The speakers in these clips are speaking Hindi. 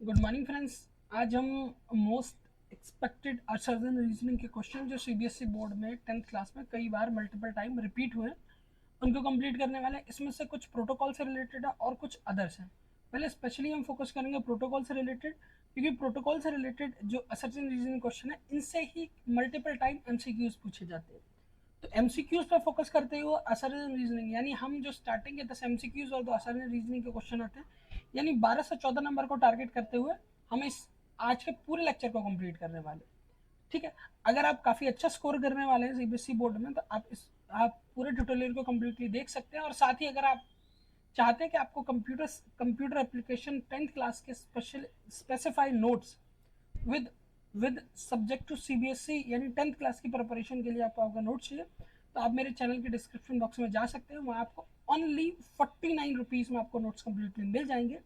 Good morning friends. आज हम मोस्ट एक्सपेक्टेड असर्जन रीजनिंग के क्वेश्चन जो सीबीएसई बोर्ड में 10th क्लास में कई बार मल्टीपल टाइम रिपीट हुए उनको कंप्लीट करने वाले हैं। इसमें से कुछ प्रोटोकॉल से रिलेटेड है और कुछ अदर्स हैं। पहले स्पेशली हम फोकस करेंगे प्रोटोकॉल से रिलेटेड, क्योंकि प्रोटोकॉल से रिलेटेड जो असर्जन रीजनिंग क्वेश्चन है इनसे ही मल्टीपल टाइम एमसीक्यूज पूछे जाते हैं। तो एमसीक्यूज पर फोकस करते हुए असर्जन रीजनिंग यानी हम जो स्टार्टिंग के 10 एमसीक्यूज और 2 असर्जन रीजनिंग के क्वेश्चन आते हैं, यानी 12 से 14 नंबर को टारगेट करते हुए हम इस आज के पूरे लेक्चर को कंप्लीट करने वाले। ठीक है, अगर आप काफी अच्छा स्कोर करने वाले हैं सीबीएसई बोर्ड में तो आप पूरे ट्यूटोरियल को कंप्लीटली देख सकते हैं। और साथ ही अगर आप चाहते हैं कि आपको कंप्यूटर एप्लीकेशन 10th क्लास के special specified notes with with subject to CBSE यानी 10th क्लास की प्रिपरेशन के लिए आपको आपका नोट चाहिए, तो आप मेरे चैनल के डिस्क्रिप्शन बॉक्स में जा सकते हैं। वहाँ आपको ओनली 49 रुपीज़ में आपको नोट्स कंप्लीटली मिल जाएंगे,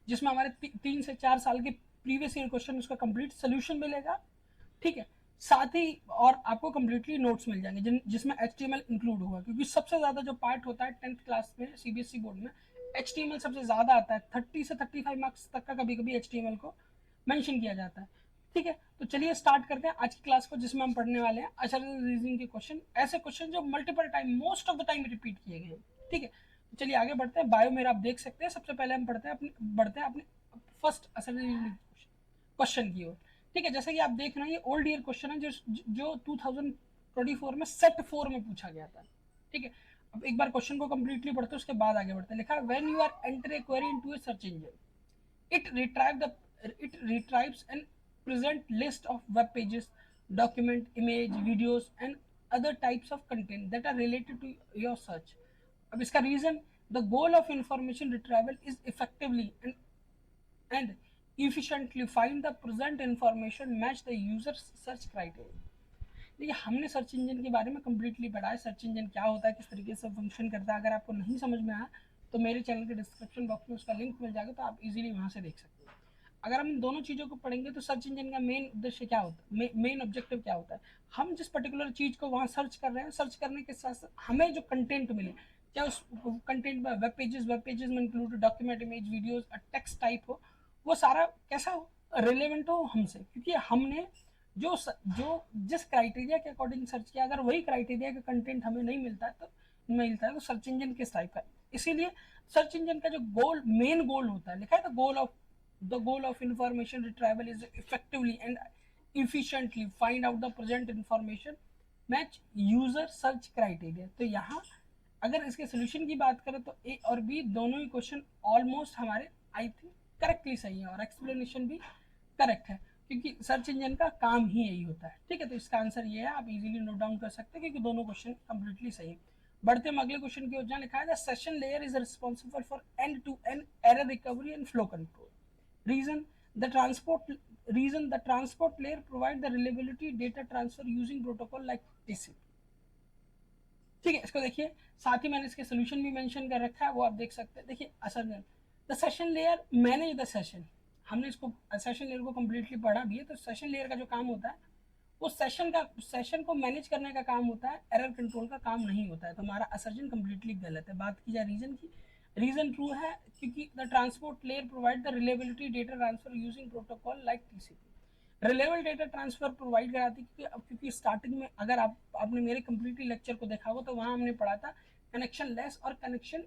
जिसमें हमारे 3 से 4 साल के प्रीवियस ईयर क्वेश्चन उसका कंप्लीट सोल्यूशन मिलेगा। ठीक है, साथ ही और आपको कंप्लीटली नोट्स मिल जाएंगे जिसमें एचटीएमएल इंक्लूड होगा, क्योंकि सबसे ज्यादा जो पार्ट होता है 10th क्लास में सीबीएसई बोर्ड में एचटीएमएल सबसे ज्यादा आता है। 30 से 35 मार्क्स तक का कभी कभी एचटीएमएल को मेंशन किया जाता है। ठीक है, तो चलिए स्टार्ट करते हैं आज की क्लास को, जिसमें हम पढ़ने वाले हैं अचरज रीजनिंग के क्वेश्चन, ऐसे क्वेश्चन जो multiple time most of the time repeat किए गए हैं। ठीक है, तो चलिए आगे बढ़ते हैं। बायो मेरा आप देख सकते हैं। सबसे पहले हम बढ़ते हैं अपने फर्स्ट अचरज रीजनिंग क्वेश्चन की ओर। ठीक है, जैसे कि आप देख रहे हैं ये ओल्ड ईयर क्वेश्चन है जो 2024 में सेट 4 में पूछा गया था। ठीक है, अब एक बार क्वेश्चन को कंप्लीटली पढ़ते हैं उसके बाद आगे बढ़ते हैं। लिखा है when you are enter a query into a search engine, it retrieve the it retrieves and present list of web pages, document, image, videos and other types of content that are related to your search. अब इसका reason, the goal of information retrieval is effectively and efficiently find the present information match the user's search criteria. देखिए, हमने सर्च इंजन के बारे में कंप्लीटली पढ़ा है, सर्च इंजन क्या होता है, किस तरीके से फंक्शन करता है। अगर आपको नहीं समझ में आया तो मेरे चैनल के डिस्क्रिप्शन बॉक्स में उसका लिंक मिल जाएगा, तो आप इजीली वहां से देख सकते हैं। अगर हम इन दोनों चीज़ों को पढ़ेंगे तो सर्च इंजन का मेन उद्देश्य क्या होता है, मेन ऑब्जेक्टिव क्या होता है, हम जिस पर्टिकुलर चीज़ को वहाँ सर्च कर रहे हैं, सर्च करने के साथ साथ हमें जो कंटेंट मिले, चाहे उस कंटेंट में वेब पेजेस में include document, image, videos, text type हो, वो सारा कैसा हो, रिलेवेंट हो हमसे, क्योंकि हमने जो जिस क्राइटेरिया के अकॉर्डिंग सर्च किया, अगर वही क्राइटेरिया का कंटेंट हमें नहीं मिलता है तो सर्च इंजन किस टाइप का। इसीलिए सर्च इंजन का जो मेन गोल होता है, लिखा है the goal of information retrieval is effectively and efficiently find out the present information match user search criteria. तो यहाँ अगर इसके सोल्यूशन की बात करें तो ए और बी दोनों ही क्वेश्चन ऑलमोस्ट हमारे आई थिंक करेक्टली सही है, और एक्सप्लेनेशन भी करेक्ट है, क्योंकि सर्च इंजन का काम ही यही होता है। ठीक है, तो इसका आंसर ये है, आप इजीली नोट डाउन कर सकते हैं क्योंकि दोनों क्वेश्चन कंप्लीटली सही है। बढ़ते हम अगले क्वेश्चन की ओर, जहाँ लिखा है the session layer is responsible for end to end error recovery and flow control. Reason the transport reason the transport layer provide the reliability data transfer using protocol like TCP। ठीक है, इसको देखिए, साथ ही मैंने इसके सोल्यूशन भी मेंशन कर रखा है, वो आप देख सकते हैं। देखिए असल में the session layer manage the session, हमने इसको सेशन लेयर को कंप्लीटली पढ़ा भी है। तो सेशन लेयर का जो काम होता है वो सेशन को मैनेज करने का काम होता है, एरर कंट्रोल का काम नहीं होता है। तो हमारा असर्जन कंप्लीटली गलत है। बात की जाए रीजन की, रीजन ट्रू है क्योंकि the transport layer provide the reliability data transfer using protocol like TCP. Reliable data transfer provide कराती है, क्योंकि स्टार्टिंग में अगर आपने मेरे कंप्लीटली लेक्चर को देखा हो तो वहां हमने पढ़ा था कनेक्शन लेस और कनेक्शन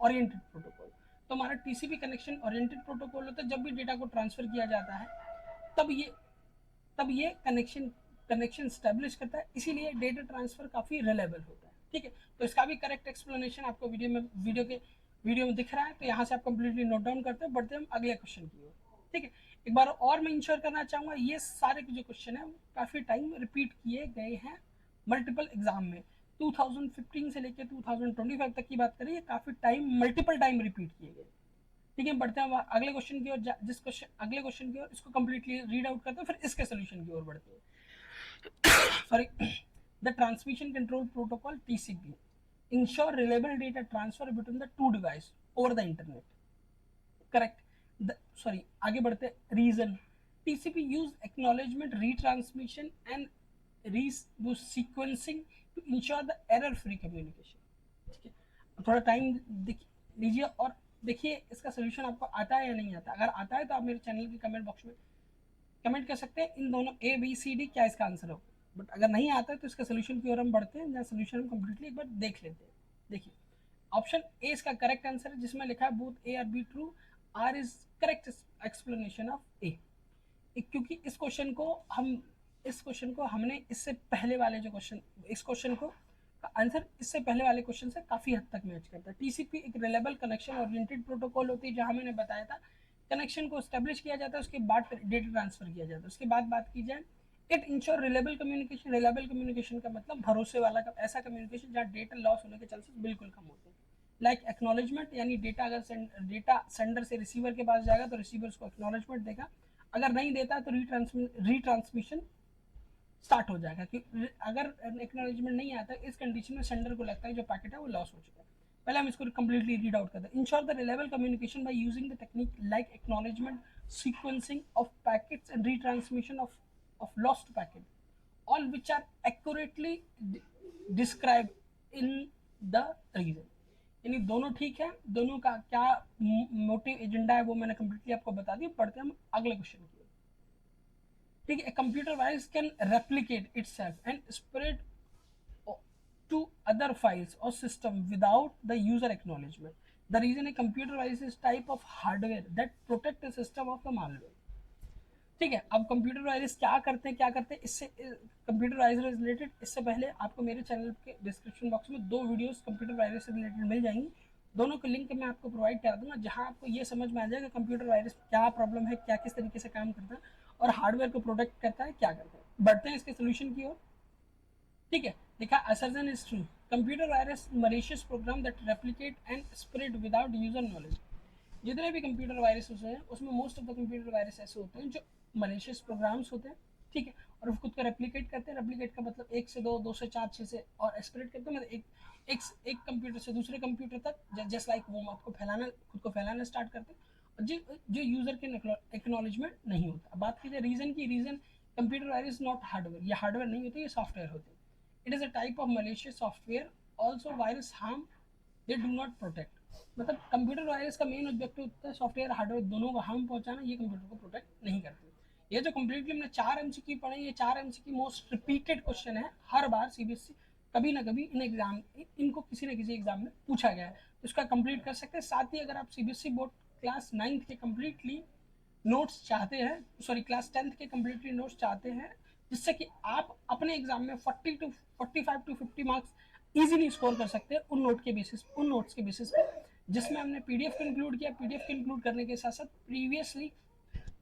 ओरिएंटेड प्रोटोकॉल। तो हमारा टीसीपी कनेक्शन ओरिएंटेड प्रोटोकॉल होता है। जब भी डेटा को ट्रांसफर किया जाता है तब ये तब ये कनेक्शन स्टेब्लिश करता है, इसीलिए डेटा ट्रांसफर काफी रिलेबल होता है। ठीक है, तो इसका भी करेक्ट एक्सप्लेनेशन आपको वीडियो में दिख रहा है, तो यहाँ से आप कंप्लीटली नोट डाउन करते हैं। बढ़ते हम अगले क्वेश्चन की ओर। ठीक है, एक बार और मैं इंश्योर करना चाहूंगा, ये सारे जो क्वेश्चन है काफी टाइम रिपीट किए गए हैं मल्टीपल एग्जाम में। 2015 से लेकर 2025 तक की बात करें, काफी टाइम मल्टीपल टाइम रिपीट किए गए। ठीक है, बढ़ते हैं अगले क्वेश्चन की ओर। जिस क्वेश्चन अगले क्वेश्चन की ओर, इसको कंप्लीटली रीड आउट करते हैं, फिर इसके सोल्यूशन की ओर बढ़ते हैं। Sorry, the transmission control protocol TCP ensure reliable data transfer between the two device over the internet. Correct, sorry आगे बढ़ते हैं। Reason, TCP use acknowledgement retransmission and resequencing to ensure the error free communication. ठीक है, थोड़ा टाइम लीजिए और देखिए इसका सोल्यूशन आपको आता है या नहीं आता। अगर आता है तो आप मेरे चैनल के कमेंट बॉक्स में कमेंट कर सकते हैं इन दोनों ए बी सी डी क्या इसका आंसर हो। बट अगर नहीं आता है तो इसका सोल्यूशन की ओर हम बढ़ते हैं, जहाँ सोल्यूशन हम कंप्लीटली एक बार देख लेते हैं। देखिए ऑप्शन ए इसका करेक्ट आंसर है, जिसमें लिखा है बोथ ए और B true, R is correct explanation of A. क्योंकि इस क्वेश्चन को हमने इससे पहले वाले जो क्वेश्चन, इस क्वेश्चन को का आंसर इससे पहले वाले क्वेश्चन से काफी हद तक मैच करता है। टीसीपी एक रिलायबल कनेक्शन ओरिएंटेड प्रोटोकॉल होती है, जहां मैंने बताया था कनेक्शन को स्टेब्लिश किया जाता है, उसके बाद डेटा ट्रांसफर किया जाता है। उसके बाद बात की जाए it ensure reliable communication. Reliable communication का मतलब भरोसे वाला ऐसा कम्युनिकेशन जहाँ डेटा लॉस होने के चांसेस बिल्कुल कम होते हैं। लाइक एक्नॉलेजमेंट, यानी डेटा अगर डेटा सेंडर से रिसीवर के पास जाएगा तो रिसीवर उसको एक्नॉलेजमेंट देगा, अगर नहीं देता तो रीट्रांसमिशन स्टार्ट हो जाएगा। कि अगर एक्नॉलेजमेंट नहीं आता इस कंडीशन में सेंडर को लगता है जो पैकेट है वो लॉस हो चुका है। पहले हम इसको कंप्लीटली रीड आउट करते हैं। Ensure the reliable communication by using the technique like acknowledgement, sequencing of packets and retransmission of lost packet, all which are accurately described in the reason। यानी दोनों ठीक है, दोनों का क्या मोटिव एजेंडा है वो मैंने कंप्लीटली आपको बता दिया। पढ़ते हैं हम अगले क्वेश्चन की। ठीक है, computer virus can replicate itself and spread to other files or system without the user acknowledgement. The reason a computer virus is type of hardware that protect the system of the malware। ठीक है, अब कंप्यूटर वायरस क्या करते हैं इससे कंप्यूटर वायरस से रिलेटेड, इससे पहले आपको मेरे चैनल के डिस्क्रिप्शन बॉक्स में 2 वीडियोस कंप्यूटर वायरस से रिलेटेड मिल जाएंगी। दोनों के लिंक मैं आपको प्रोवाइड करा दूंगा, जहां आपको ये समझ में आ जाएगा कंप्यूटर वायरस क्या प्रॉब्लम है, क्या किस तरीके से काम करता है और हार्डवेयर को प्रोटेक्ट करता है क्या करता है। बढ़ते हैं इसके सोल्यूशन की ओर। ठीक है, देखा assertion is true, computer virus malicious program that replicate and spread without user knowledge. जितने भी कंप्यूटर वायरस हैं उसमें most of the computer virus ऐसे होते हैं जो मलिशियस प्रोग्राम्स होते हैं। ठीक है, और वो खुद को रेप्लिकेट करते हैं। रेप्लिकेट का मतलब 1 से 2, 2 से 4, 6 से और स्प्रेड करते हैं, मतलब एक कंप्यूटर से दूसरे कंप्यूटर तक जस्ट लाइक वो आपको फैलाना, खुद को फैलाना स्टार्ट करते हैं, और जो यूजर के एक्नॉलेजमेंट नहीं होता। बात कीजिए रीजन की, reason computer virus not hardware, ये हार्डवेयर नहीं होते, ये सॉफ्टवेयर होते हैं। It is a type of malicious software, also virus harm they do not protect. मतलब कंप्यूटर वायरस का मेन ऑब्जेक्टिव होता है सॉफ्टवेयर हार्डवेयर दोनों को हार्म पहुंचाना, ये कंप्यूटर को प्रोटेक्ट नहीं करते। ये जो कंप्लीटली हमने 4 एमसीक्यू पढ़े, ये 4 एमसीक्यू मोस्ट रिपीटेड क्वेश्चन है, हर बार सीबीएसई कभी ना कभी इन एग्जाम इनको किसी न किसी एग्जाम में पूछा गया है, तो इसका कंप्लीट कर सकते हैं। साथ ही अगर आप सीबीएसई बोर्ड क्लास 9th के कंप्लीटली नोट्स चाहते हैं, सॉरी क्लास 10th के कंप्लीटली नोट्स चाहते हैं, जिससे कि आप अपने एग्जाम में 45 टू 50 मार्क्स इजीली स्कोर कर सकते हैं उन नोट्स के बेसिस पे, जिसमें हमने पीडीएफ को इंक्लूड किया। पीडीएफ को इंक्लूड करने के साथ साथ प्रीवियसली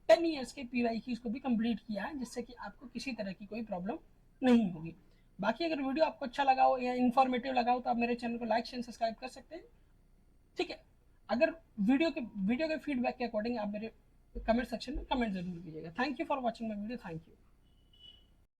10 ईयर्स के पीवाई की इसको भी कंप्लीट किया है, जिससे कि आपको किसी तरह की कोई प्रॉब्लम नहीं होगी। बाकी अगर वीडियो आपको अच्छा लगा हो या इन्फॉर्मेटिव लगा हो तो आप मेरे चैनल को लाइक शेयर सब्सक्राइब कर सकते हैं। ठीक है, अगर वीडियो के फीडबैक के अकॉर्डिंग आप मेरे कमेंट सेक्शन में कमेंट जरूर कीजिएगा। Thank you for watching my video, thank you.